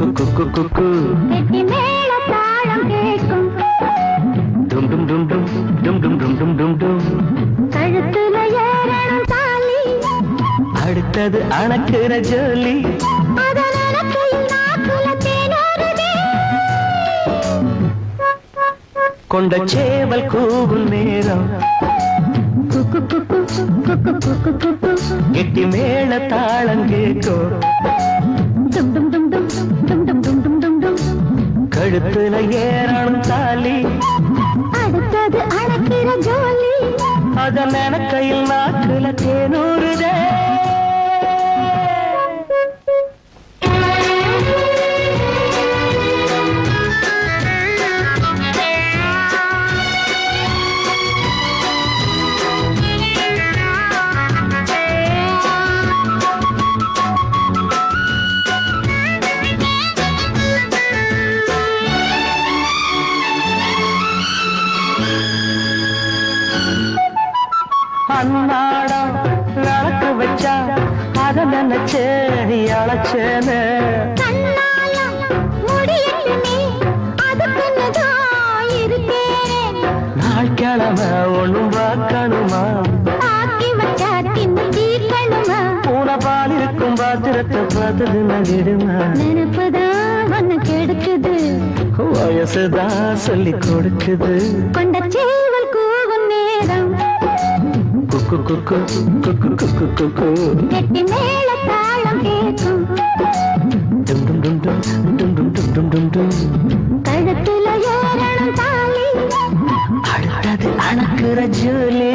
கெட்டி மேல தாளம் கேட்கும் டும் டும் டும் டும் டும் டும் டும் டும் டும் டும் கழுத்துல ஏறணும் தாலி அடுத்தது அணக்குற ஜோலி கொண்ட சேவல் கூவும் நேரம் கெட்டி மேல தாளம் கேட்கும் கழுத்துல ஏறணும் தாலி அடுத்தது அணக்கிற ஜோலி அதன் எனக்கையில் நாக்குல தேனூறுதே அன்னாடம் நடக்க வச்சா அத நினைச்சே அழைச்சேன்னு நாள் கிழமை ஒண்ணும் பார்க்கணுமா பூனை பால் இருக்கும் பாத்திரத்தை பார்த்தது நகிடுமா நினைப்புதான் கெடுக்குது வயசுதான் சொல்லி கொடுக்குது கொண்ட சேவல் கூவும் நேரம் கெட்டி மேல தாளம் கேட்கும் கழுத்துல ஏறணும் தாலி அடுத்தது அணக்குற ஜோலி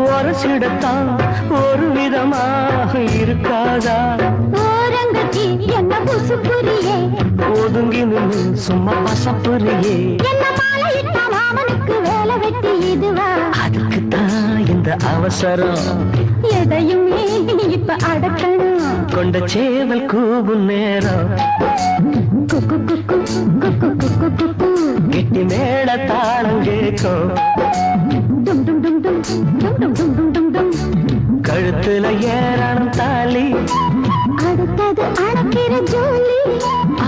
ஒரசிடத்தான் ஒரு விதமாக இருக்காதா ஓரங்கத்தி என்ன புசுப்புரியே ஒதுங்கி நின்று சும்மா பசப்புரியே என்ன மாலையிட்ட மாமனுக்கு வேலை வெட்டி இதுவா அதுக்குத்தான் இந்த அவசரம் எதையுமே இப்ப அடக்கணும் கொண்ட சேவல் கூவும் நேரம் குக்கு குக்கு குக்கு குக்கு குக்கு கெட்டி மேல தாளம் கேட்கும் டும் டும் டும் டும் டும் டும் டும் டும் டும் டும் கழுத்துல ஏறணும் தாலி அடுத்தது அணக்கிற ஜோலி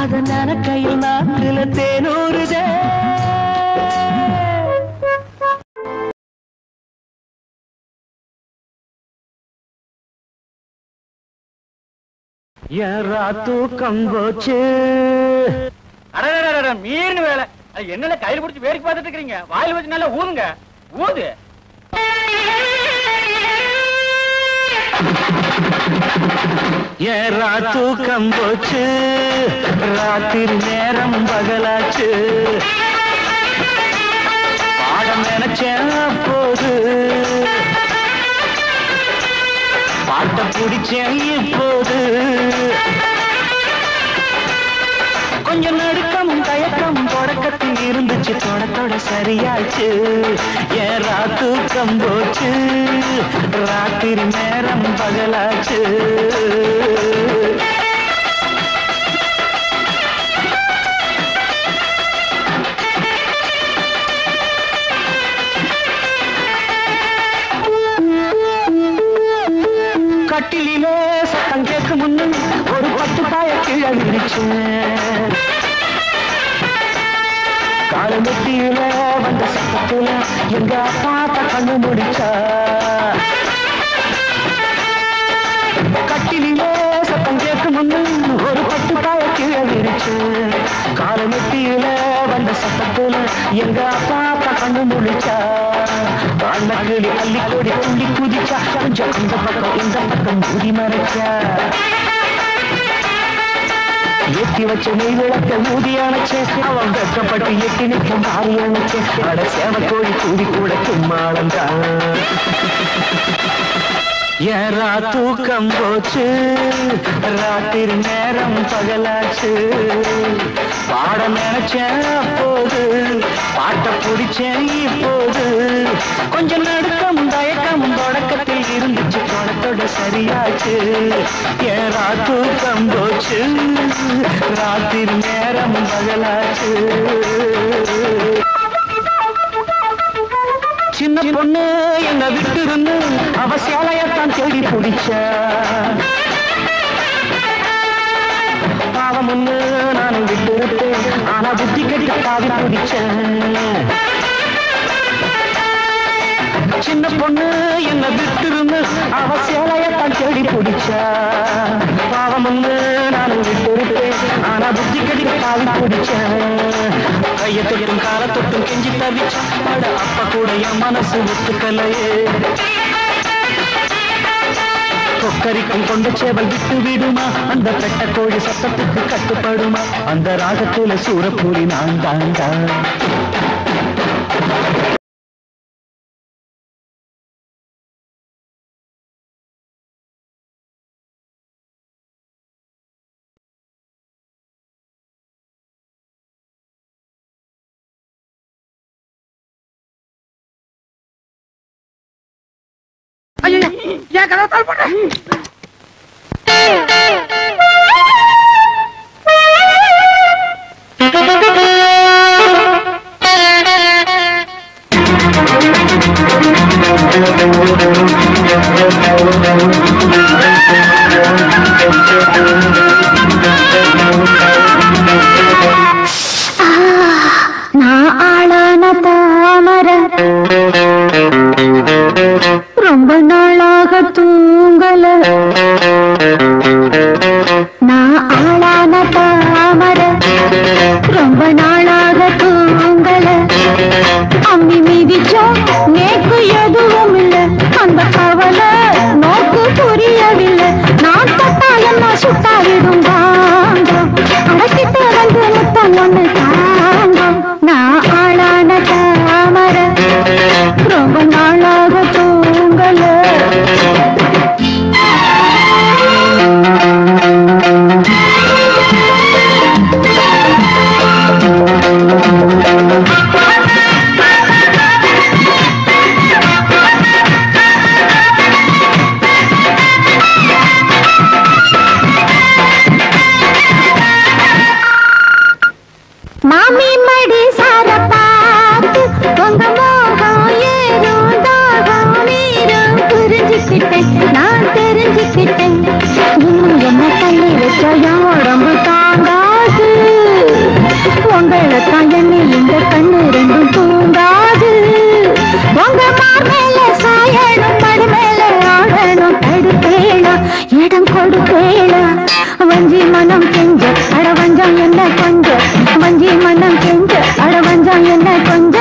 அதன் கையில் நாக்குல தேனூறுதே யாரா தூக்கம் போச்சு மீன் வேலை என்ன கையில் பிடிச்சி வேடிக்கை பார்த்துட்டு இருக்கீங்க வாயில் வச்சு நல்லா ஊதுங்க ஊது ஏறா தூக்கம் போச்சு ராத்திரி நேரம் பகலாச்சு பாடம் நினைச்சேன் போது பாட்ட பிடிச்சேன் இப்போது கொஞ்சம் நடுக்கமும் தயக்கமும் தொடக்கத்தில் இருந்துச்சு தொடத்தோட சரியாச்சு ஏறா தூக்கம் போச்சு ராத்திரி நேரம் பகலாச்சு கட்டிலே சத்தம் கேட்கும் முன்னு ஒரு 10 பாய கீழே விரிச்சு காலமெட்டியில வந்த சத்தத்துல எங்க அப்பா கண்ணு முடிச்சா கட்டிலே சத்தம் கேட்கும் முன்னு ஒரு 10 பாய கீழே விரிச்சு காலமெட்டியில வந்த சத்தத்துல எங்க அப்பா கண்ணு முடிச்சா அண்ணக்கிளி அள்ளிக்கொடி துள்ளி குதிச்சா கொஞ்சம் இந்த பக்கம் இந்த பக்கம் முடி மறைச்சா ஏற்றி வச்ச நீ விளக்க ஊதி அணைச்ச அவன் வெக்கப்பட்டு எட்டி நிற்கும் மாறி அணைச்ச அட சேவ கோழி கூடி கூட கும்மாளந்தான் ஏறா தூக்கம் போச்சு ராத்திரி நேரம் பகலாச்சு பாட நினைச்சேன் அப்போது பாட்ட பிடிச்சேன் இப்போது கொஞ்சம் நடுக்கம் தயக்கம் தொடக்கத்தில் இருந்துச்சு தொடத்தோட சரியாச்சு ஏறா தூக்கம் போச்சு ராத்திரி நேரம் பகலாச்சு சின்ன பொண்ணு என்ன விட்டு இருந்து அவ சேலையத்தான் தேடி பிடிச்ச பாவம் ஒண்ணு நானும் விட்டு இருப்பேன் ஆனா புத்தி கட்டி பாவி பிடிச்சேன் சின்ன பொண்ணு என்ன விட்டு இருந்து அவ சேலையத்தான் தேடி பிடிச்ச பாவம் ஒண்ணு நானும் விட்டு இருப்பேன் ஆனா புத்தி கட்டி பாவி பிடிச்சேன் கைய தொட்டும் கால தொட்டும் கெஞ்சி தவிச்ச அட அப்ப கூட என் மனசு ஒத்துக்கலையே கொக்கரிக்கும் கொண்ட சேவல் விட்டு விடுமா அந்த பெட்ட கோழி சத்தத்துக்கு கட்டுப்படுமா அந்த ராகத்துல சூரப்பூரி நான் தாண்டா ஏன் கதை தாள் போட்ட நான் ஆளான தாமர ரொம்ப நாளாக தூங்கல நான் ஆளான தாமர ரொம்ப நாளாக தூங்கல அம்மி மிதிச்சா நேக்கு எதுவும் இல்லை அந்த கவலை நோக்கு புரியவில்லை நான் தொட்டா என்ன சுட்டாவிடும் தாங்கம் அடக்கிட்டு வந்து முத்தம் ஒண்ணு தாங்கம் நான் ஆளான தாமர ரொம்ப நாளாக தூங்கல மாமி மடி சார பார்த்து உங்க மோகம் ஏறும் தாகம் நீரும் புரிஞ்சுக்கிட்டேன் நான் தெரிஞ்சுக்கிட்டேன் இன்னும் என்ன தள்ளி வச்ச என் உடம்பு தாங்காது உங்களை தான் என்ன இந்த கண்ணு ரெண்டும் தூங்காது உங்க மார் மேல சாயணும் மடு மேல ஆடணும் தடுப்பேணும் இடம் கொடுப்பேணும் வஞ்சி மனம் கெஞ்ச அட வஞ்சம் என்ன கொஞ்ச வஞ்சி மனம் கெஞ்ச அட வஞ்சம் என்ன கொஞ்ச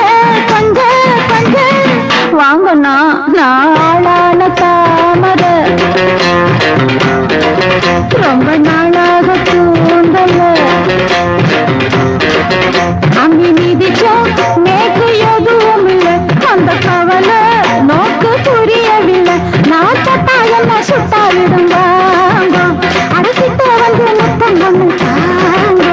கொஞ்ச கொஞ்ச வாங்கண்ணா நாளான தாமர ரொம்ப நாளாக தூங்கல அம்மி மிதிச்சா நேக்கு எதுவும் இல்லை அந்த கவலை நோக்கு புரியவில்லை நான் தொட்டா என்ன சுட்டாவிடும் வாங்கும் அடக்கிட்டு வந்து முத்தம் ஒண்ணு தாங்கு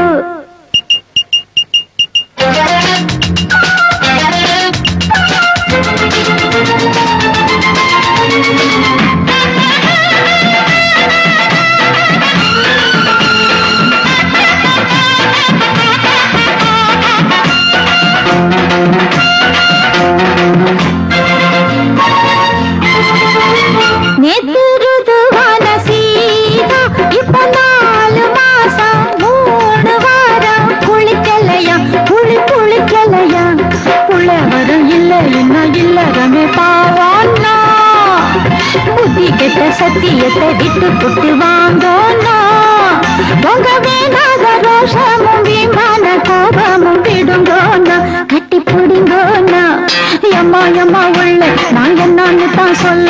நேத்து ருதுவான சீதா இப்ப 4 மாசம் 3 வாரம் குளிக்கலையா குளிக்கலையா புள்ளவரும் இல்ல இன்னும் இல்லறமே பாவான்னா புத்தி கெட்ட சத்தியத்தை விட்டு புட்டு வாங்கோன்னா உங்க வேணாத ரோஷமும் விமான கோபமும் விடுங்கோன்னா கட்டி பிடிங்கோன்னா எம்மா எம்மா உள்ள நான் என்னன்னு தான் சொல்ல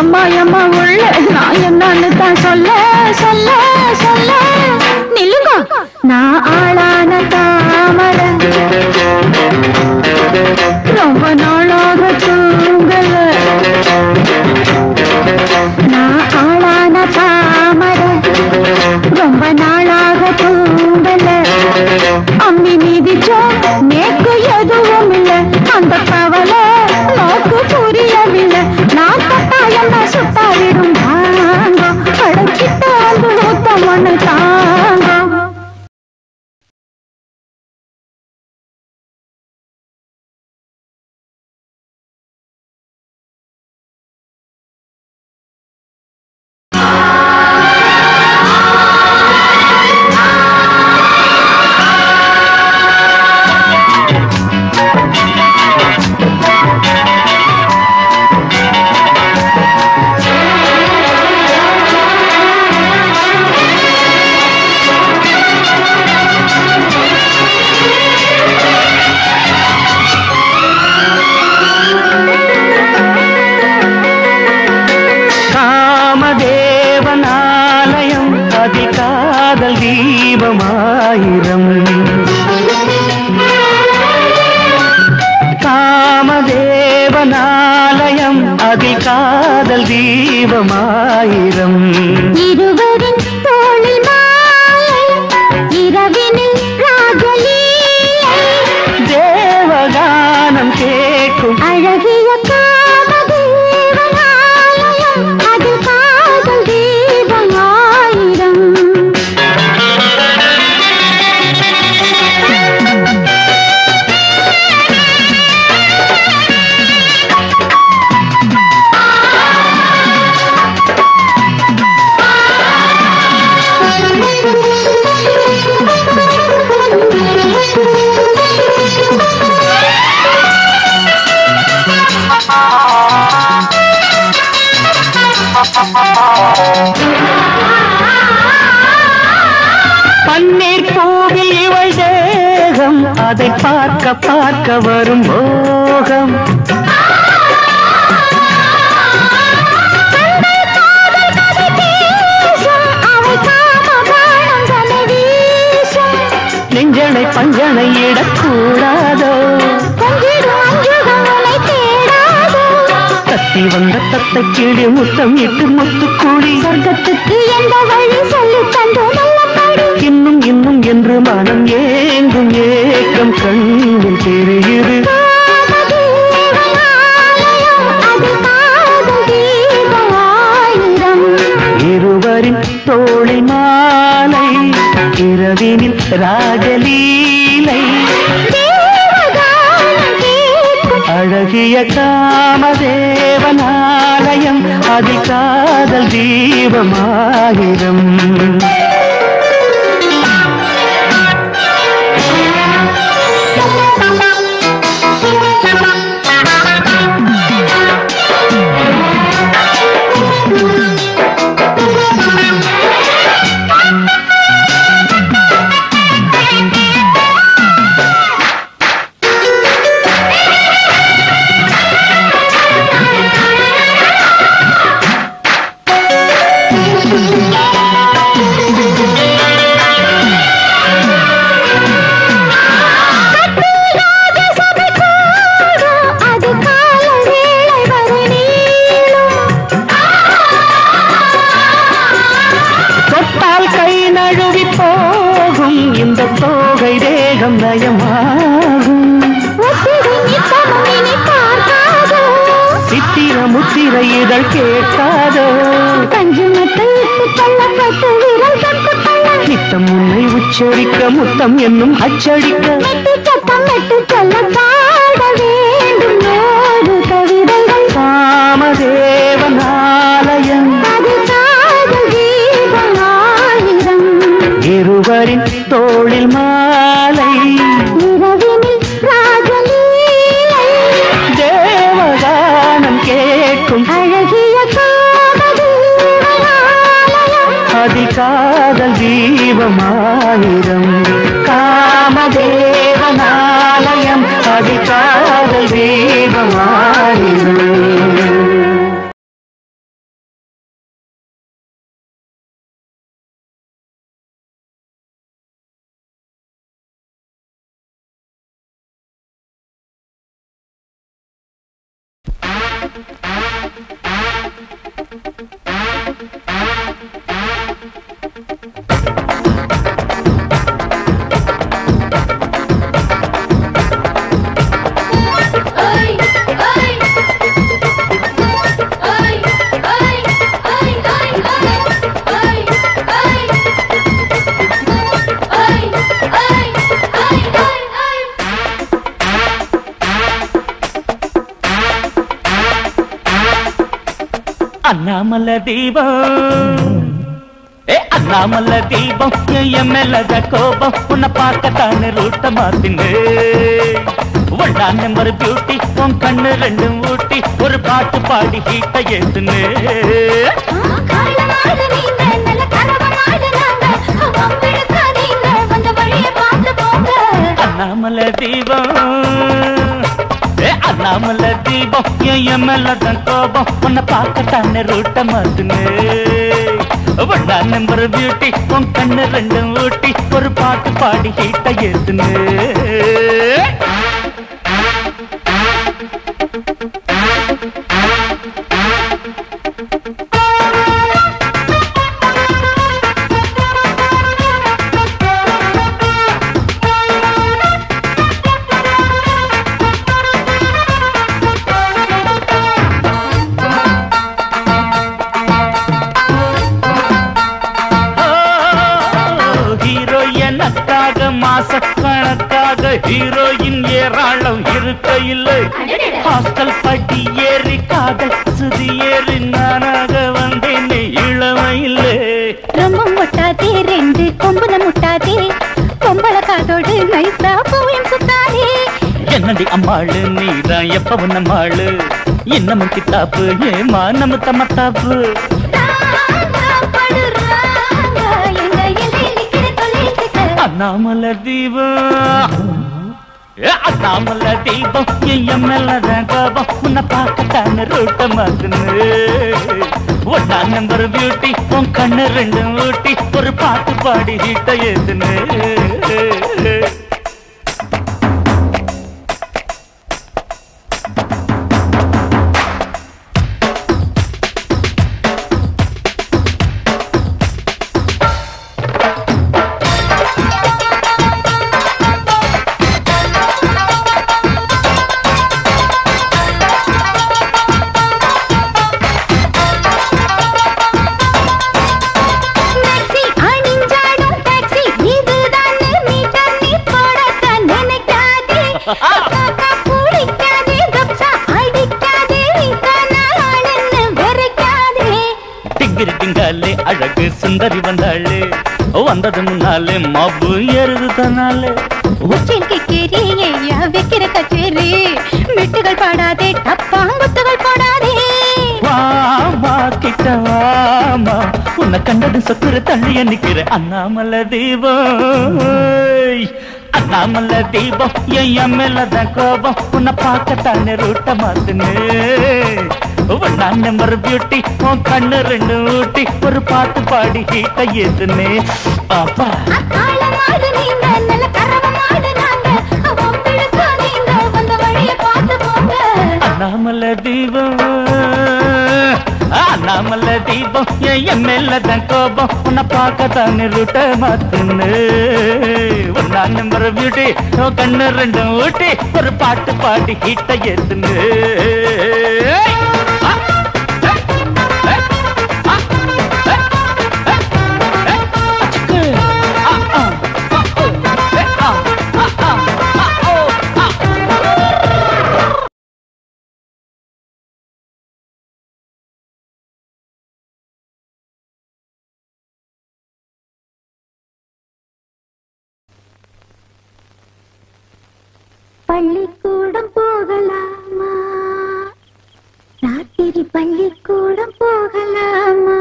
எம்மா எம்மா உள்ள நான் என்னன்னு தான் சொல்ல சொல்ல சொல்ல நில்லுங்க ரொம்ப நாளாக தூங்கல அம்மி மீதிச்சோம் நேக்கு எதுவும் இல்ல அந்த கவலை நோக்கு புரியவில்லை நான் தொட்டா என்ன சுட்டாவிடும் தாங்க படைச்சிட்ட வந்து ஊத்த மண்ணு தாங்க காமதேவனாலயம் அதில் காதல் தீபமாயிரம் இருவரின் தோளில் மாலை இரவினில் ராகலீலை தேவகானம் கேட்கும் அழகிய காமதேவனாலயம் அதில் காதல் தீபமாயிரம் பன்னீர் பூவில் இவள் தேகம் அதை பார்க்க பார்க்க வரும் மோகம் நெஞ்சனை பஞ்சனை இடக்கூடாதோ தத்தி வந்த தத்தை கீழே முத்தம் இட்டு முத்துக்கூடி சொர்க்கத்துக்கு எந்த வழி சொல்லி தந்தோ நல்லபடி இன்னும் இன்னும் என்று மனம் ஏங்கும் ஏக்கம் கண்ணில் தெரியுது இருவரின் தோளில் மாலை இரவினில் ராகலீலை அழகிய காமதேவனாலயம் அதில் காதல் தீபமாயிரம் இந்த தோகை தேகம் நயமாகும் சித்திர முத்திர இதழ் கேட்காதோ நித்தம் உன்னை உச்சரிக்க முத்தம் என்னும் அச்சடிக்க காமதேவனாலயம் இருவரின் தோளில் மாலை இரவினில் ராகலீலை தேவகானம் கேட்கும் அழகிய காமதேவனாலயம் அதில் காதல் தீபமாயிரம் காமதேவனாலயம் அதில் காதல் தீபமாயிரம் அண்ணாமலை தீபம் அண்ணாமலை தீபம் என் மேலத கோபம் உன்னை பார்க்கத்தானே ரூட்ட மாத்தினு ஒன்னாம் நம்பர் பியூட்டி உன் கண்ணு ரெண்டும் ஊட்டி ஒரு பாட்டு பாடி ஹீட்ட ஏத்துனு அண்ணாமலை தீபம் அண்ணாமலை தீபம் என் மேலதான் கோபம் உன்னை பார்க்கத்தானே ரூட்ட மாத்துனு ஒன்னாம் நம்பர் பியூட்டி உன் கண்ணு ரெண்டும் ஊட்டி ஒரு பாட்டு பாடி ஹீட்ட ஏத்துனு மாசக்கணக்காக ஹீரோயின் ஏராளம் இருக்க இல்லை ஹாஸ்டல் பட்டி ஏறி காதல் சுதி ஏறி நானாக வந்தேன் இளமையில்லை ரொம்ப முட்டாதே ரெண்டு கொம்புல முட்டாதே கொம்பள காதோடு நைசா போயும் சுத்தாதே என்னடி அம்மாளு நீதான் எப்பவும் நம்மாளு இன்னமும் கித்தாப்பு ஏமா நம்ம தமத்தாப்பு அண்ணாமலை தீபம் அண்ணாமலை தீபம் என் மேலதான் கோபம் உன்னை பார்க்கத்தானே ரூட்ட மாத்துனு ஒன்னாம் நம்பர் பியூட்டி உன் கண்ணு ரெண்டும் ஊட்டி ஒரு பாட்டு பாடி ஹீட்ட ஏத்துனு அழகு சுந்தரி வந்தாளே வந்தது முன்னாலே மாபு ஏறுது தன்னாலே வைக்கிற கச்சேரி மெட்டுகள் பாடாதே டப்பாங்குத்துகள் போடாதே வாமா கிட்ட வாமா உன்னை கண்டது சொத்துற தள்ளிய நிக்கிற அண்ணாமலை தீபம் அண்ணாமலை தீபம் என் மேலதான் கோபம் உன்னை பார்க்கத்தானே ரூட்ட மாத்துனு ஒன்னாம் நம்பர் பியூட்டி உன் கண்ணு ரெண்டு ஊட்டி ஒரு பாட்டு பாடி ஹீட்ட ஏத்துனே பாப்பா அண்ணாமலை தீபம் அண்ணாமலை தீபம் என் மேலதான் கோபம் உன்னை பார்க்கத்தானே ரூட்ட மாத்துனு ஒன்னாம் நம்பர் பியூட்டி உன் கண்ணு ரெண்டும் ஊட்டி ஒரு பாட்டு பாடி ஹீட்ட ஏத்துனு பள்ளிக்கூடம் போகலாமா ராத்திரி பள்ளிக்கூடம் போகலாமா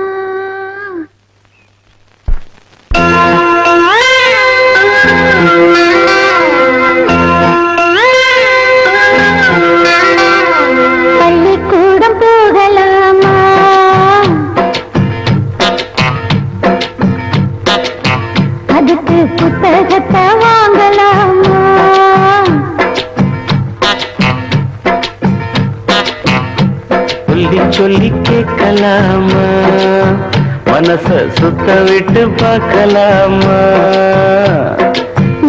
பள்ளிக்கூடம் போகலாமா அதுக்கு புத்தகத்தை வாங்கலாமா சொல்லி கேட்கலாமா மனச சுத்த விட்டு பார்க்கலாமா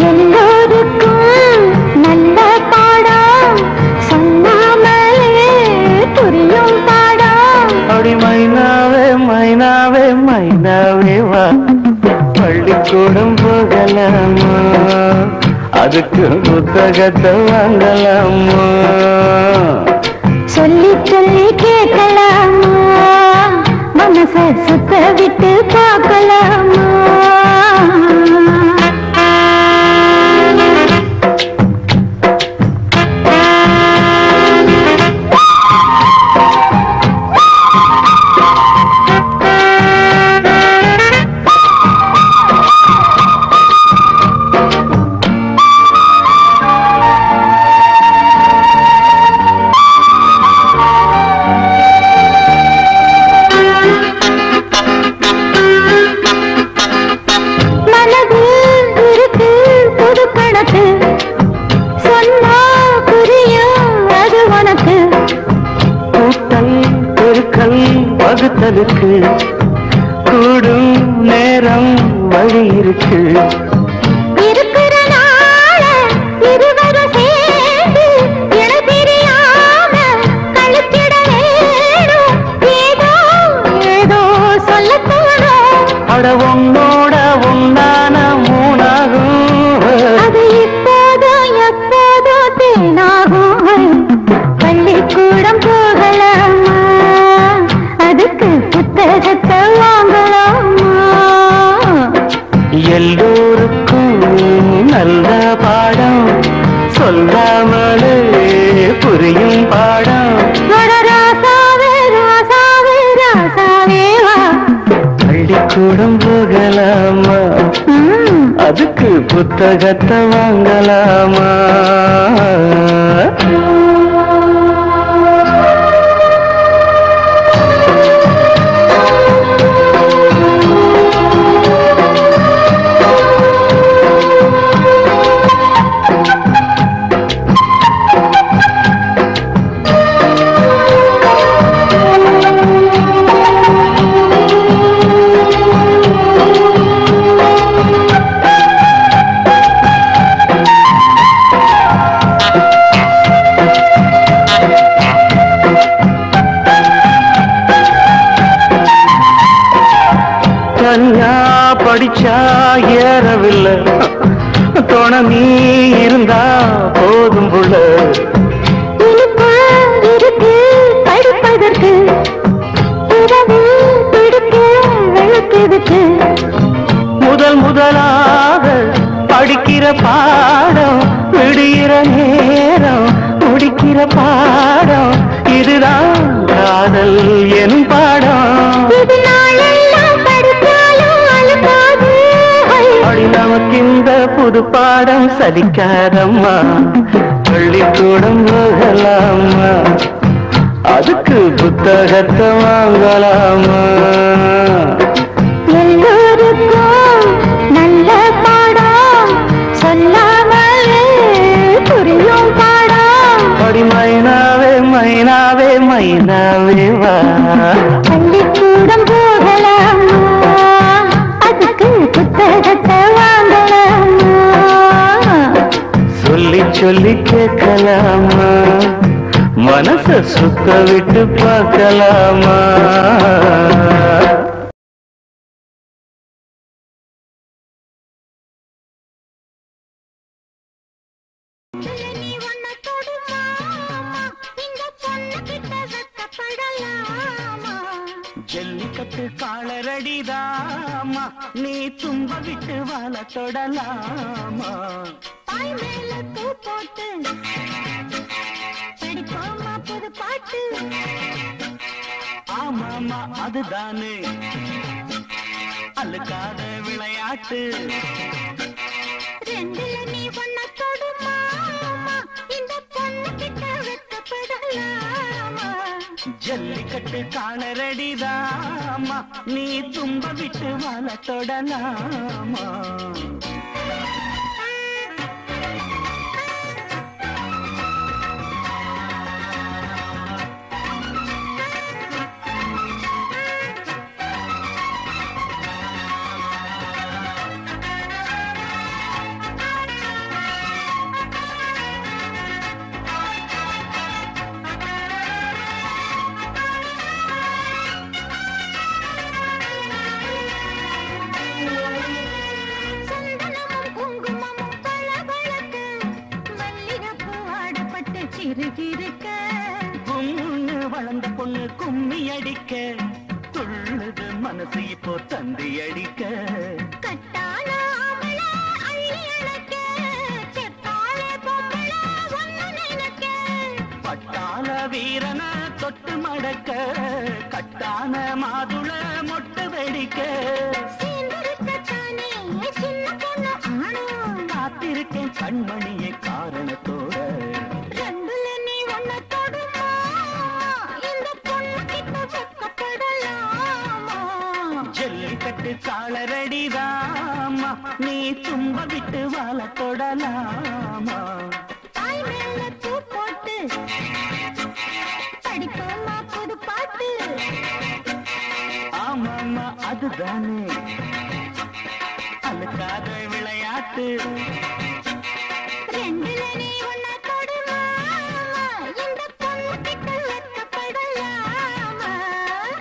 எல்லோருக்கும் நல்ல பாடம் சொன்னாமலே புரியும் பாடம் அப்படி மைனாவே மைனாவே மைனாவே வா பள்ளிக்கூடம் போகலாமா அதுக்கு புத்தகத்தை வாங்கலாமா சொல்லி சொல்லி கேட்கலாமா மனச சுத்த விட்டு பார்க்கலாமா வகுத்தலுக்கு கூடும் நேரம் வழி இருக்கு இருக்கிற நாள இருவரும் சேர்ந்து இணைபிரியாம கழித்திட வேணும் ஏதோ ஏதோ சொல்ல தோணும் அட உன்னோட உண்டான மூணாகும் அது இப்போதோ எப்போதோ தேனாகும் பள்ளிக்கூடம் போகலாமா அதுக்கு புத்தகத்தை வாங்கலாமா எல்லோருக்கும் நல்ல பாடம் சொல்லாமலே புரியும் பாடம் ராசாவே ராசாவே ராசாவே வா பள்ளிக்கூடம் போகலாமா அதுக்கு புத்தகத்தை வாங்கலாமா படிச்சா ஏறவில்லை தோண நீ இருந்தா போதும் புள்ள இருக்கு படிப்பதற்கு வெளுக்கிறதுக்கு முதலாக படிக்கிற பாடம் விடுகிற நேரம் முடிக்கிற பாடம் இதுதான் காதல் எனும் பாடம் நமக்கு இந்த புது பாடம் சலிக்காதம்மா பள்ளிக்கூடம் போகலாமா அதுக்கு புத்தகத்தை வாங்கலாமா எல்லோருக்கும் நல்ல பாடம் சொல்லாமலே புரியும் பாடம் படி மைனாவே மைனாவே மைனாவே வா பள்ளிக்கூடம் போகலாமா அதுக்கு புத்தகத்தை வாங்கலாமா சொல்லி சொல்லி கேட்கலாமா மனச சுத்த விட்டு பார்க்கலாமா ஜல்லிக்கட்டு காலரடிதாமா நீ தும்ப விட்டு வாழ தொடலாமா பாய் மேல பூ போட்டு படிப்போமா புது பாட்டு ஆமாமா அதுதானே அழுக்காத விளையாட்டு ரெண்டுல நீ ஒன்ன தொடுமா இந்த பொண்ணு கிட்ட வெக்கப்படலாமா ஜல்லிக்கட்டு காலரடிதாமா நீ தும்ப விட்டு வாழ தொடலாமா சிறுகிருக்க கும்முன்னு வளர்ந்த பொண்ணு கும்மி அடிக்க துள்ளுது மனசு இப்போ தந்தி அடிக்க கட்டான ஆம்பளை அள்ளி அணைக்க செத்தாளே பொம்பளை ஒன்னு நினைக்க பட்டாள வீரன தொட்டு மடக்க கட்டான மாதுள மொட்டு வெடிக்க சேர்ந்திருக்கத்தானே சின்ன பொண்ணு ஆணும் காத்திருக்கேன் கண்மணியை காரணத்தோட ரெண்டுல நீ ஒன்ன தொடுமா இந்த பொண்ணு கிட்ட வெக்கப்படலாமா ஜல்லிக்கட்டு காலரடிதாமா நீ தும்ப விட்டு வாழ தொடலாமா தாய் மேல பூ போட்டு படிப்போமா புது பாட்டு ஆமாமா அதுதானே அழுக்காத விளையாட்டு ரெண்டுல நீ ஒன்ன தொடுமா இந்த பொண்ணு கிட்ட வெக்கப்படலாமா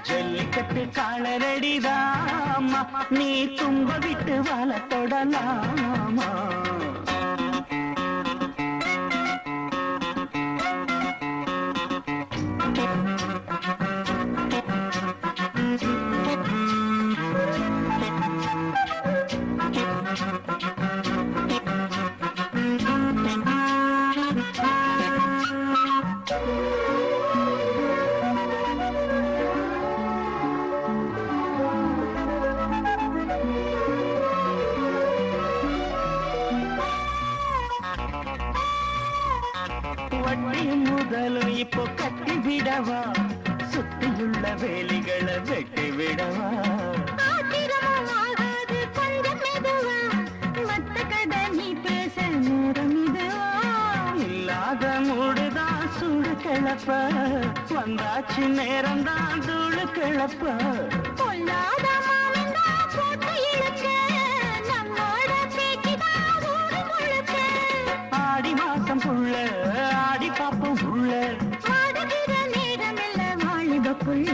ஜல்லிக்கட்டு காலரடிதாமா நீ தும்ப விட்டு வாழ தொடலாமா வட்டியும் முதலும் இப்போ கட்டி விடவா சுத்தியுள்ள வேலிகளை வெட்டி விடவா ஆத்திரமும் ஆகாது கொஞ்சம் மெதுவா மத்த கதை நீ பேச நேரம் இதுவா இல்லாத மூடுதான் சூடு கிளப்ப வந்தாச்சு நேரம்தான் தூளு கிளப்ப பொல்லாத மாமந்தா போட்டு இழுக்க நம்மோட பேச்சுதான் ஊரு முழுக்க ஆடி மாசம் புள்ள ஆடி பாப்போம் உள்ள மாடுகிற நேரமில்ல வாலிப புள்ள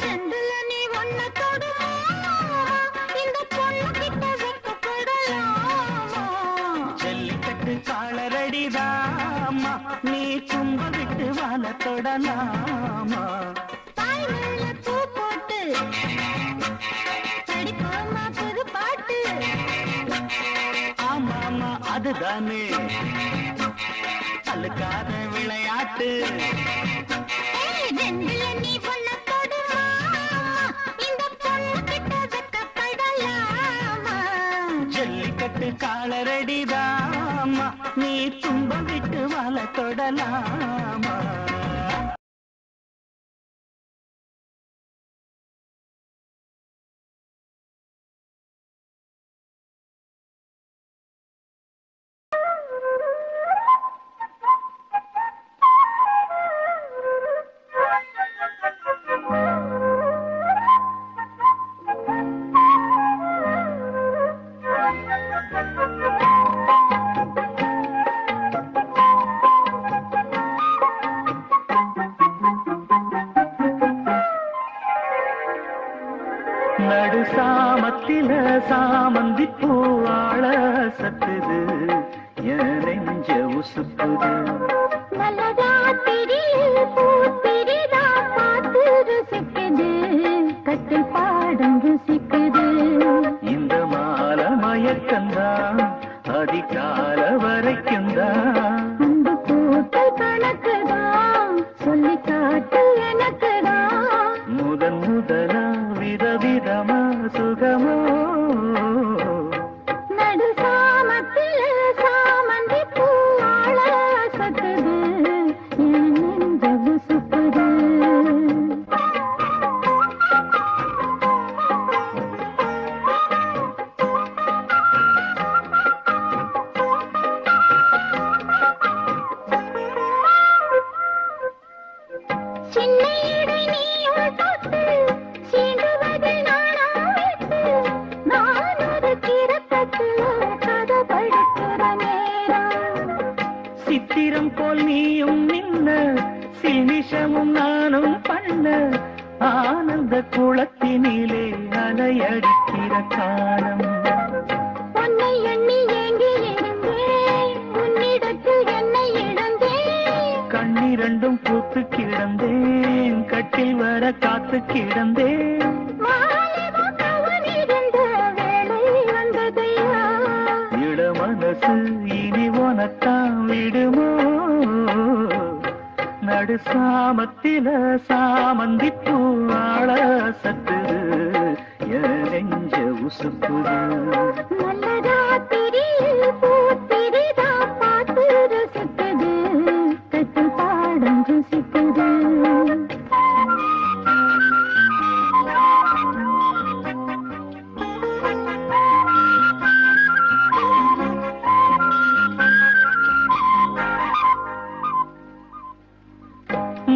ரெண்டுல நீ ஒன்ன தொடுமா இந்த பொண்ணு கிட்ட வெக்கப்படலாமா ஜல்லிக்கட்டு காலரடிதாமா நீ தும்ப விட்டு வாழ தொடலாமா தாய் மேல பூ போட்டு படிப்போமா புது பாட்டு ஆமாமா அதுதானே அழுக்காத விளையாட்டு ரெண்டுல நீ ஒன்ன தொடுமா இந்த பொண்ணு கிட்ட வெக்கப்படலாமா ஜல்லிக்கட்டு காலரடிதாமா நீ தும்ப விட்டு வாழ தொடலாமா நடு சாமத்தில சாமந்தி பூவாழ சத்துது என் நெஞ்ச உசுப்புது நல்லதா திரியில் பூத்திரிதா பார்த்து ருசிக்குது கட்டில் பாடம் ருசிக்குது இந்த மால மயக்கந்தான் அதிகால வரைக்கும்தான் அன்பு கூட்டு கணக்குதான் சொல்லி காட்டு எனக்குதான் முதன் முதலா விதவிதமா சுகமோ நடு சாமத்தில சாமந்தி பூவாழ சத்துது என் நெஞ்ச உசுப்புது சின்ன இடை நீயும் தொட்டு சீண்டுவது நானும் விட்டு நான் ஒரு கிடக்கத்துல கதை படிக்கிற நேரம் சித்திரம் போல் நீயும் நின்ன சினிஷமும் நானும் பண்ண ஆனந்த குளத்தினிலே அலையடிக்கிற காலம் உன்னை எண்ணி ஏங்கி இருந்தேன் உன்னிடத்தில் என்னை இழந்தேன் கண்ணிரண்டும் பூத்து கிடந்தேன் கட்டில் வர காத்து கிடந்தேன் வாலிப மனசு இனி உனத்தான் விடுமோ நடு சாமத்தில சாமந்தி பூவாழ சத்துது என் நெஞ்ச உசுப்புது நல்லதா திரியில் பூத்திரிதா பார்த்து ரசிக்குது கட்டு பாடம் ருசிக்குது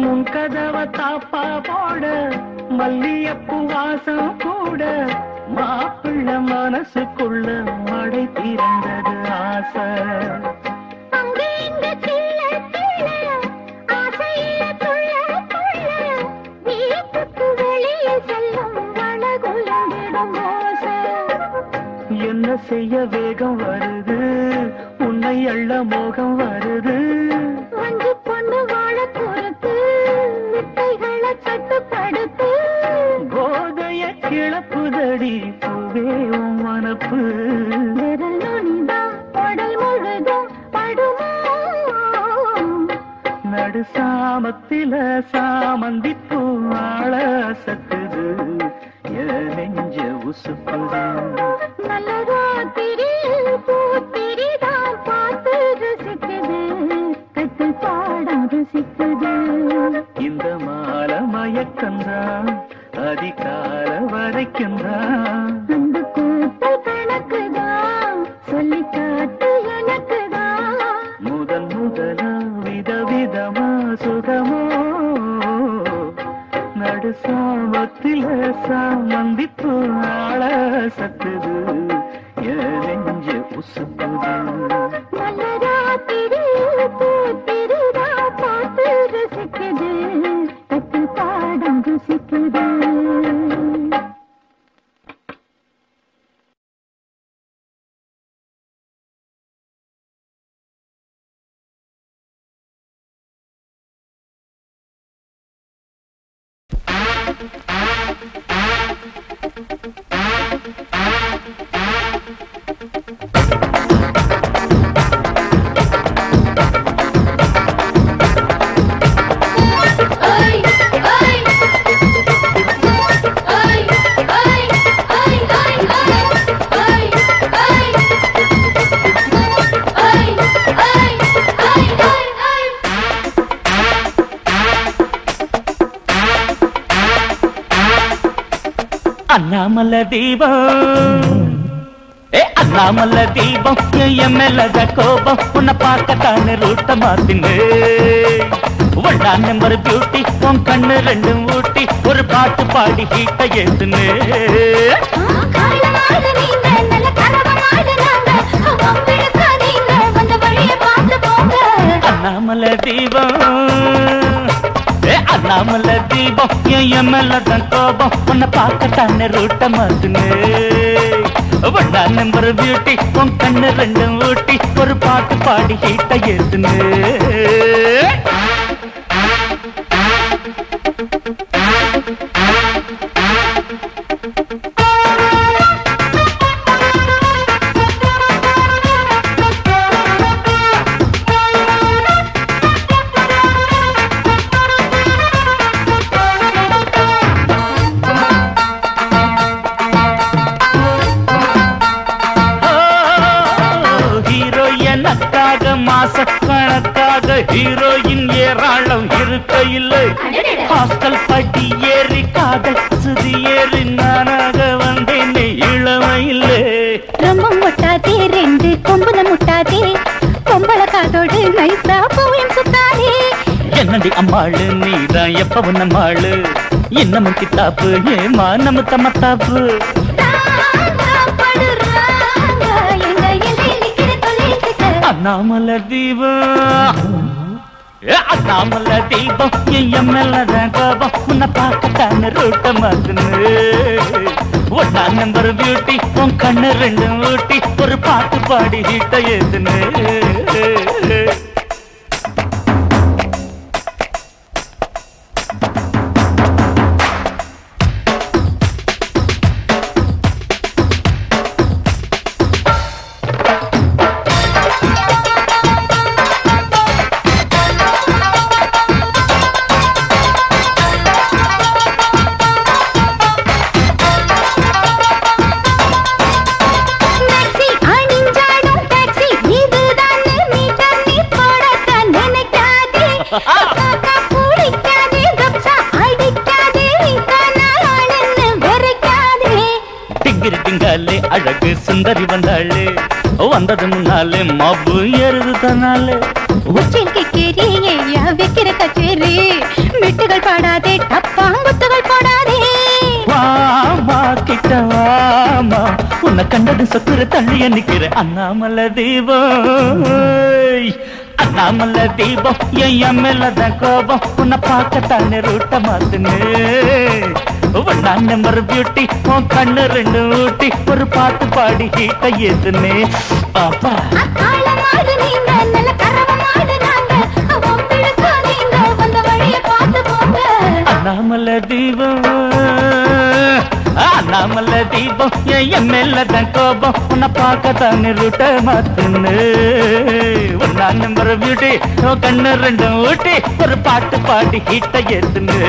முன் கதவ தாப்பா போட மல்லியப்பூ வாசம் கூட மாப்பிள்ள மனசுக்குள்ள மழை திறந்தது ஆசை அங்கே இங்க திள்ள திள்ள ஆசையில துள்ள துள்ள வீட்டுக்கு வெளியே செல்லும் வளகுலங்கிடும் ஓசை என்ன செய்ய வேகம் வருது உன்னை அள்ள மோகம் வருது வஞ்சி பொண்ணு வாழ பொறுத்து வித்தைகளை கட்டுப்படுத்து போதைய கிளப்புதடி பூவே உன் மனப்பு விரல் நுனிதான் உடல் முழுதும் படுமோ நடு சாமத்தில சாமந்தி பூவாழ சத்துது என் நெஞ்ச உசுப்புது நல்லதா திரியில் பூத்திரிதான் பார்த்து ரசிக்குது கட்டு பாடம் ருசிக்குது இந்த மால மயக்கந்தான் அதிகால வரைக்குந்தான் அந்த கூட்ட கணக்குதான் சொல்லி காட்டு எனக்குதான் முதல் முதலா விதவிதமா சுகமோ நடு சாமத்தில சாமந்திப்பு ஆள சத்துது என் நெஞ்ச உசுப்புது நல்லதா திரியில் பூத்திரிதா பார்த்து ரசிக்குது கட்டு பாடம் ருசிக்குது அண்ணாமல தீபம் அண்ணாமல தீபம் என் மேலத கோபம் உன்னை பார்க்கத்தானே ரூட்ட மாத்தினு ஒன்னா நம்பர் பியூட்டி உன் கண்ணு ரெண்டும் ஊட்டி ஒரு பாட்டு பாடி ஹீட்ட ஏத்துனு அண்ணாமல தீபம் அண்ணாமல தீபம் என் மேலதான் கோபம் உன்னை பார்க்கத்தானே ரூட்ட மாத்துனு ஒன்னா நம்பர் பியூட்டி உன் கண்ணு ரெண்டும் ஊட்டி ஒரு பாட்டு பாடி ஹீட்ட ஏத்துனு மாசக்கணக்காக ஹீரோயின் ஏராளம் இருக்க இல்லை ஹாஸ்டல் பட்டி ஏறி காதல் சுதி ஏறி நானாக வந்தேன் இளமையில்லை ரொம்ப முட்டாதே ரெண்டு கொம்புல முட்டாதே கொம்பள காதோடு நைசா பூயம் சுத்தாதே என்னடி அம்மாளு நீதான் எப்பவும் நம்மாளு இன்னமும் கித்தாப்பு ஏமா நம்ம தம்மத்தாப்பு அண்ணாமல தீபம் அண்ணாமல தீபம் என் மேலதான் கோபம் உன்னை பார்க்கத்தானே ரூட்ட மாத்துனு ஒன்னா நம்பர் பியூட்டி உன் கண்ணு ரெண்டும் ஊட்டி ஒரு பாட்டு பாடி ஹீட்ட ஏத்துனு முன்னாலே அழகு சுந்தரி வந்தாளே வந்தது முன்னாலே மாப்பு ஏறுது தன்னாலே உச்சில் கேரி ஐயா வைக்கிற கச்சேரி மெட்டுகள் பாடாதே டப்பாங்குத்துகள் போடாதே வாமா கிட்ட வாமா உன்னை கண்டது சத்துர தள்ளிய நிக்கிற அண்ணாமலை தீபம் அண்ணாமல தீபம் என் மேலதான் கோபம் உன்னை பார்க்கத்தானே ரூட்ட மாத்துன்னு நான் நம்பர் பியூட்டி உன் கண்ணு ரெண்டு ஊட்டி ஒரு பாட்டு பாடி ஹீட்ட ஏத்துனே பாப்பா அண்ணாமல தீபம் அண்ணாமல தீபம் என் மேலதான் கோபம் உன்னை பார்க்கத்தானே ரூட்ட மாத்துன்னு நான் நம்பர் பியூட்டி உன் கண்ணு ரெண்டு ஊட்டி ஒரு பாட்டு பாடி ஹீட்ட ஏத்துன்னு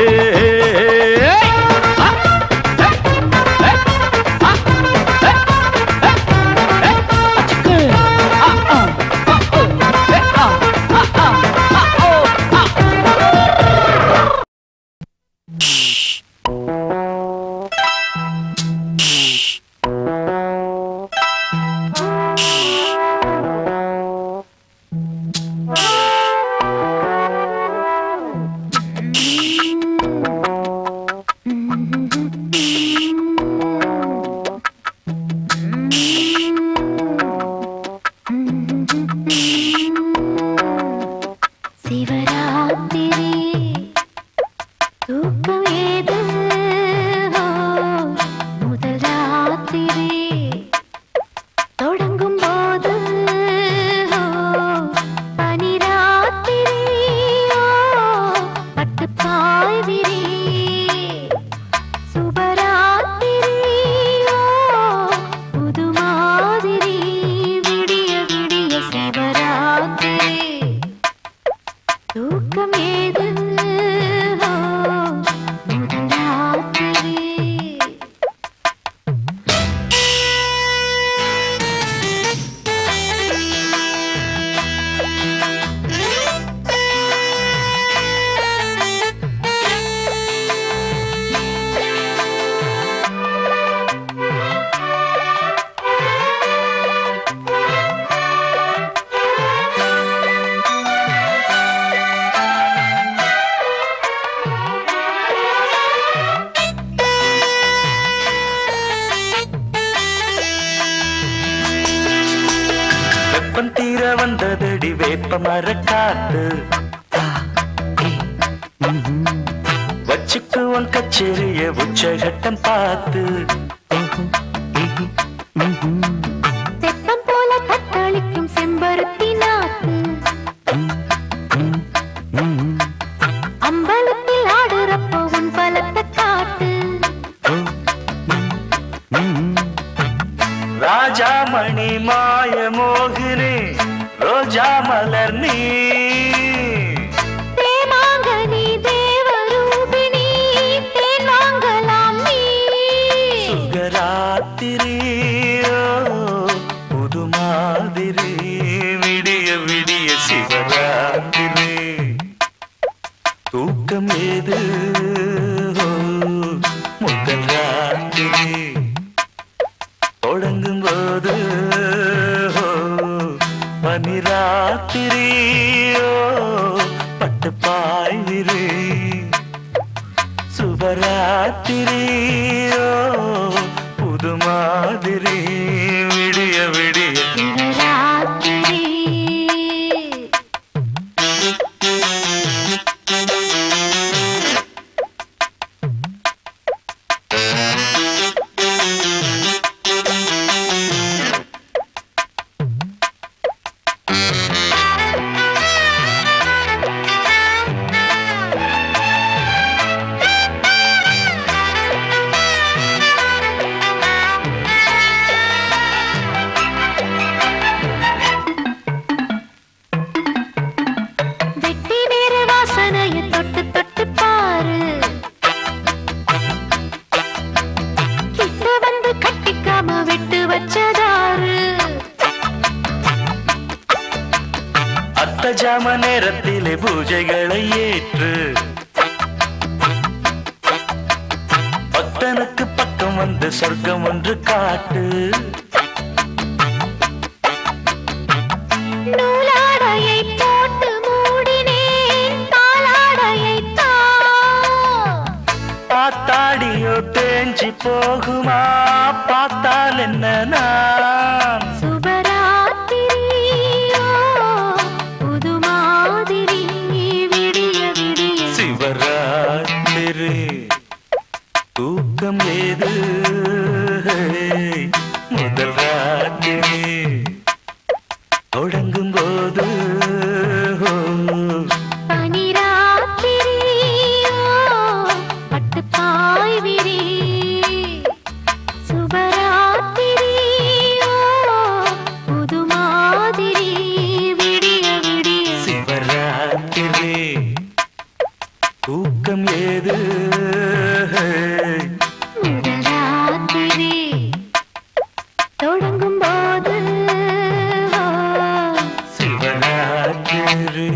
வந்ததடி வேப்ப மரக்காத்து வச்சுக்கு உன் கச்சேரிய உச்சகட்டம் பார்த்து தெப்பம் போல கத்தளிக்கும் செம்பருத்தி நாத்து அம்பலத்தில் ஆடுறப்போ உன் பலத்தை காட்டு ராஜாமணி மாய மோகினி ரோஜா மலர் நீ தேமாங்கனி தேவரூபிணி தேன் வாங்கலாம் நீ சுகராத்திரியோ புது மாதிரி விடிய விடிய சிவராத்திரி தூக்கம் ஏது முதல் ராத்திரி தொடங்கும் போது பனிராத்திரியோ பட்டு பாய்விரு சுபராத்திரியோ புது மாதிரி விடிய விடிய ஜாம நேரத்திலே பூஜைகளை ஏற்று பக்தனுக்கு பக்கம் வந்து சொர்க்கம் ஒன்று காட்டு. நூலாடையை போட்டு மூடினேன் தாளாடையை பார்த்தாடியோ தேஞ்சி போகுமா பார்த்தால் என்ன நான் சுபராத்திரியோ புது மாதிரி விடிய விடிய சிவராத்திரி தூக்கம் ஏது முதல் ராத்திரி தொடங்கும் போது பனிராத்திரியோ பட்டுப்பாய் விரி சுபராத்திரியோ புது மாதிரி விடிய விடிய சிவராத்திரி தூக்கம் ஏது முதராத்திரி தொடங்கும் போது சிவராத்திரி.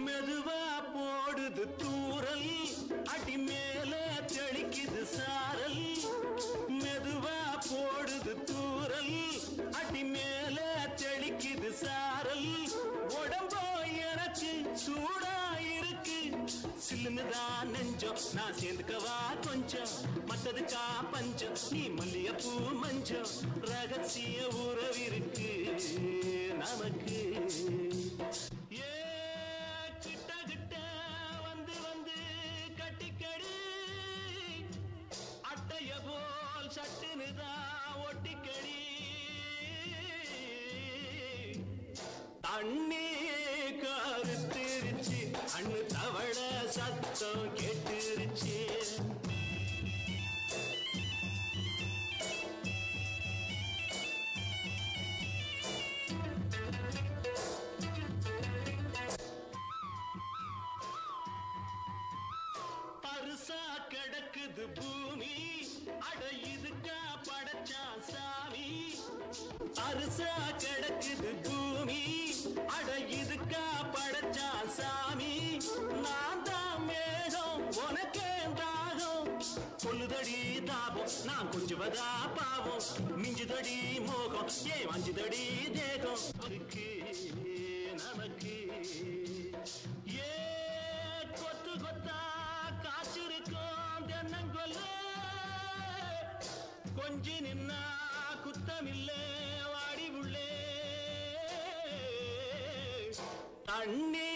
மெதுவா போடுது தூரல் அடி மேல தெளிக்குது சாரல் மெதுவா போடுது தூரல் அடி மேல தெளிக்குது சாரல் உடம்போ எனக்கு சூடா இருக்கு சில்லுன்னுதான் நெஞ்சம் நான் சேர்ந்துக்கவா கொஞ்சம் மத்ததுக்கா பஞ்சம் நீ மல்லிகைப்பூ மஞ்சம் ரகசிய உறவிருக்கு நமக்கு தண்ணி கருத்திருச்சு அண்ணு தவள சத்தம் கேட்டுருச்சு பருசா கிடக்குது பூமி அட இதுக்கா படைச்சா சாமி அரிசா கிடக்குது பூமி அட இதுக்கா படைச்சா சாமி நான் தான் மேகம் உனக்கே தாகம் கொல்லுதடி தாபம் நான் கொஞ்சுவதா பாவம் மிஞ்சுதடி மோகம் ஏன் வஞ்சுதடி தேகம் அதுக்கு நமக்கு ஏ கொத்து கொத்தா காய்ச்சிருக்கும் தென்னங்கொல்ல கொஞ்சி நின்னா குத்தமில்லை வாடி உள்ளே தண்ணி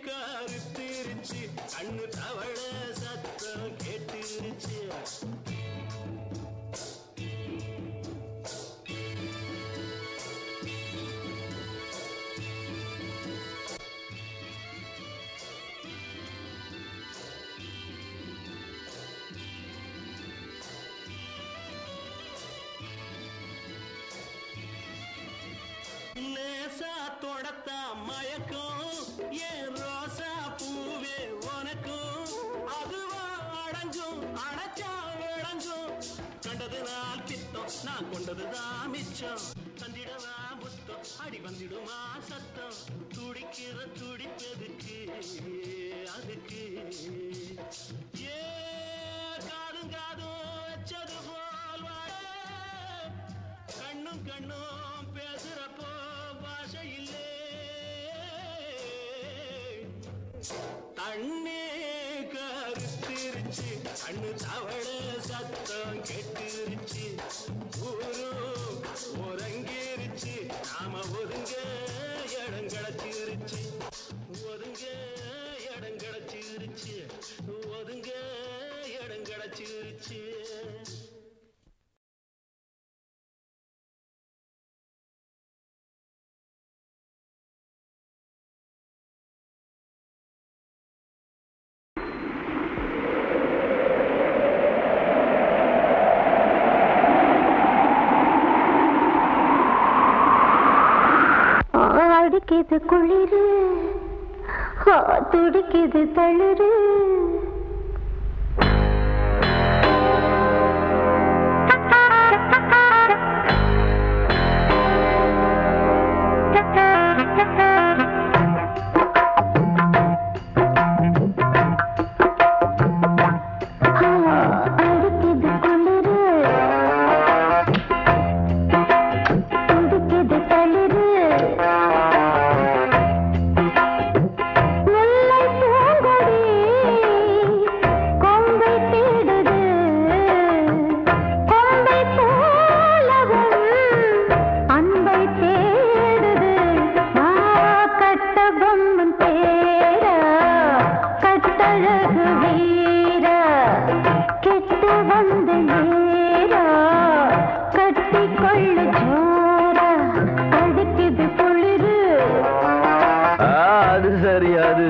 கருத்திருச்சு கண்ணு தவள சத்தம் கேட்டுருச்சு லேசா தொடத்தா மயக்கம் ஏன் ரோசா பூவே உனக்கும் அதுவா அடைஞ்சும் அடைச்சா விட கொண்டதுதான் மிச்சம் தந்திடவா புத்தம் அடி வந்திடுமா சத்தம் துடிக்கிற துடிப்பதுக்கு அதுக்கு ஏ காதும் காதும் வச்சது போல் வாழ கண்ணும் கண்ணும் பேசுறப்போ பாஷை இல்லே தண்ணே கருத்திருச்சு கண்ணு தவள சத்தம் கெட்டுருச்சு ஊரும் உறங்கிருச்சு நாம ஒதுங்க இடம் கிடைச்சிருச்சு ஒதுங்க இடம் கிடைச்சிருச்சு ஒதுங்க இடம் கிடைச்சிருச்சு அடிக்குது குளிரு துடிக்குது தளிரு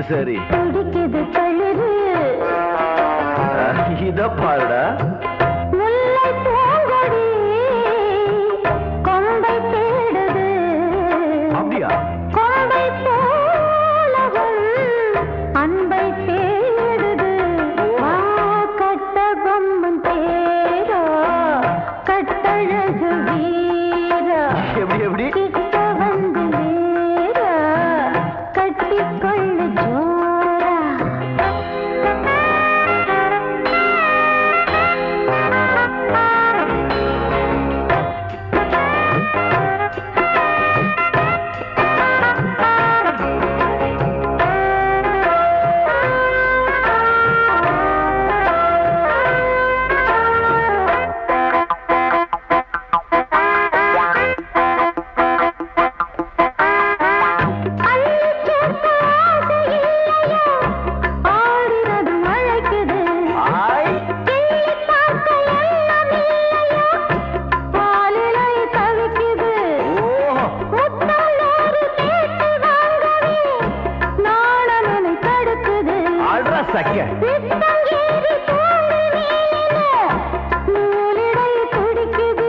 சரி இத பாருடா அப்படியா அன்பை தேடுது கட்ட பொம்மன் தேரா கட்டழகு வீரா எப்படி எப்படி கிட்ட வந்து நேரா கட்டிக்கொள்ளு ஜோரா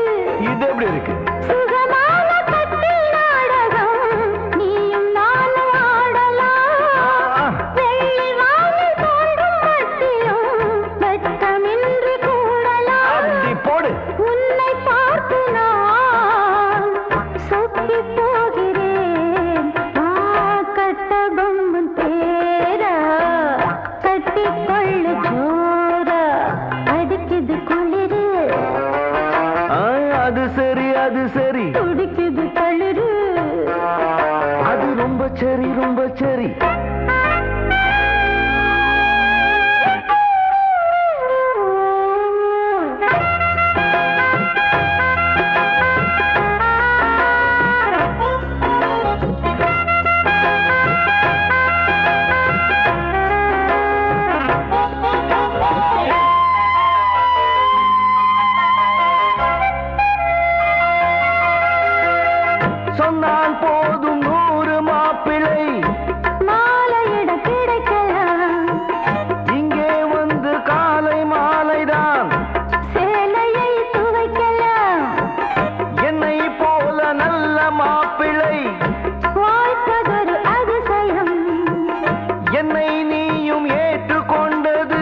இது எப்படி இருக்கு அது சரி துடிக்குது தளிரு அது ரொம்ப சரி ரொம்ப சரி சொன்னால் போதும் 100 மாப்பிள்ளை மாலையிட கிடைக்கலாம் இங்கே வந்து காலை மாலைதான் சேலையை துவைக்கலாம் என்னை போல நல்ல மாப்பிள்ளை வாய்ப்பதொரு அதிசயம் என்னை நீயும் ஏற்றுக்கொண்டது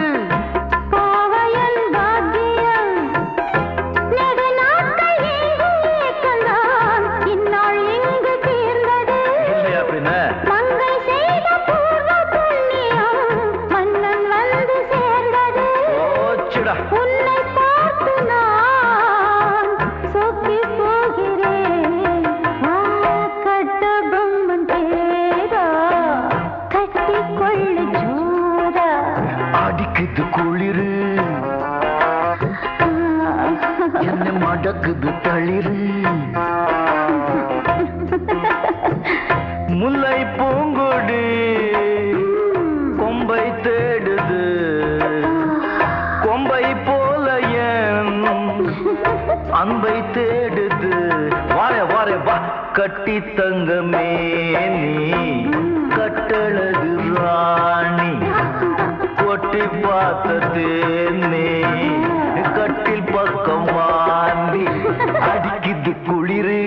கோவையல் பாக்கியம் நெடு நாட்கள் எங்கும் அடிக்குது தளிரு முல்லை பூங்கொடி கொம்பை தேடுது கொம்பை போல என் அன்பை தேடுது வாரே வாரே வா கட்டி தங்கமே நீ கட்டழகு ராணி கொட்டி பார்த்ததே நீ கட்டில் பக்கம் வாண்டி அடிக்குது குளிரு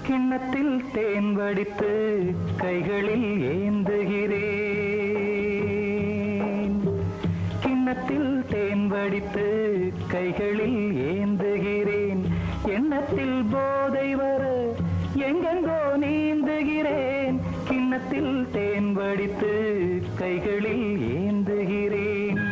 கிண்ணத்தில் தேன் வடித்து கைகளில் ஏந்துகிறேன் கிண்ணத்தில் தேன் வடித்து கைகளில் ஏந்துகிறேன் எண்ணத்தில் போதை வர எங்கெங்கோ நீந்துகிறேன் கிண்ணத்தில் தேன் வடித்து கைகளில் ஏந்துகிறேன்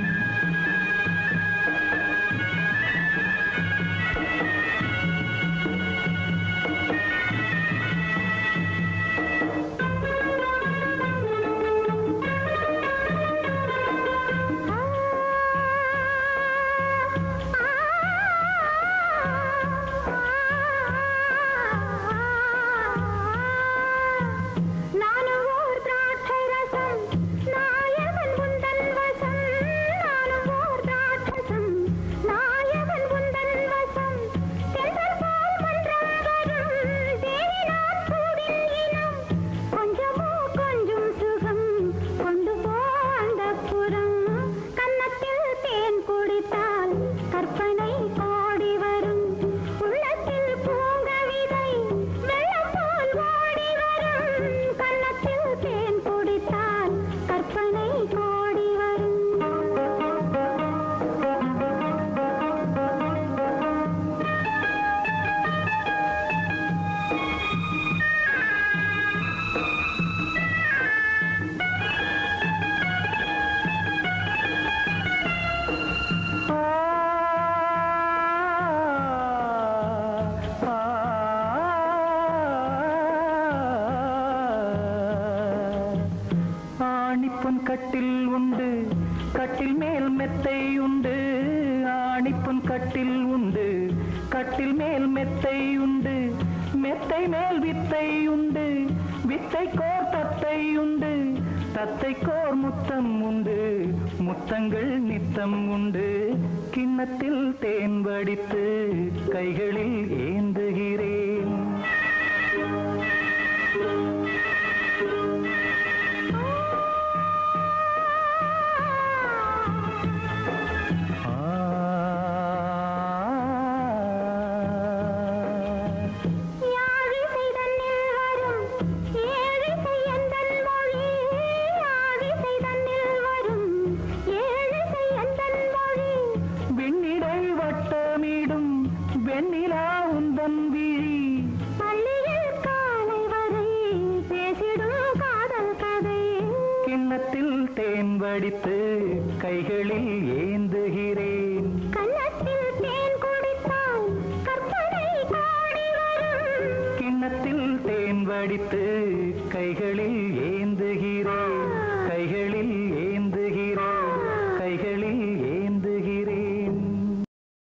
கட்டில் உண்டு கட்டில் மேல் மெத்தை உண்டு ஆணிப்பொன் கட்டில் உண்டு கட்டில் மேல் மெத்தை உண்டு மெத்தை மேல் வித்தை உண்டு வித்தை கோர் தத்தை உண்டு தத்தை கோர் முத்தம் உண்டு முத்தங்கள் நித்தம் உண்டு கிண்ணத்தில் தேன் வடித்து கைகளில் ஏந்துகிறேன் வடித்து கைகளில் ஏந்துகிறேன் கன்னத்தில் தேன் குடித்தால் கற்பனை கோடி வரும் கிண்ணத்தில் தேன் வடித்து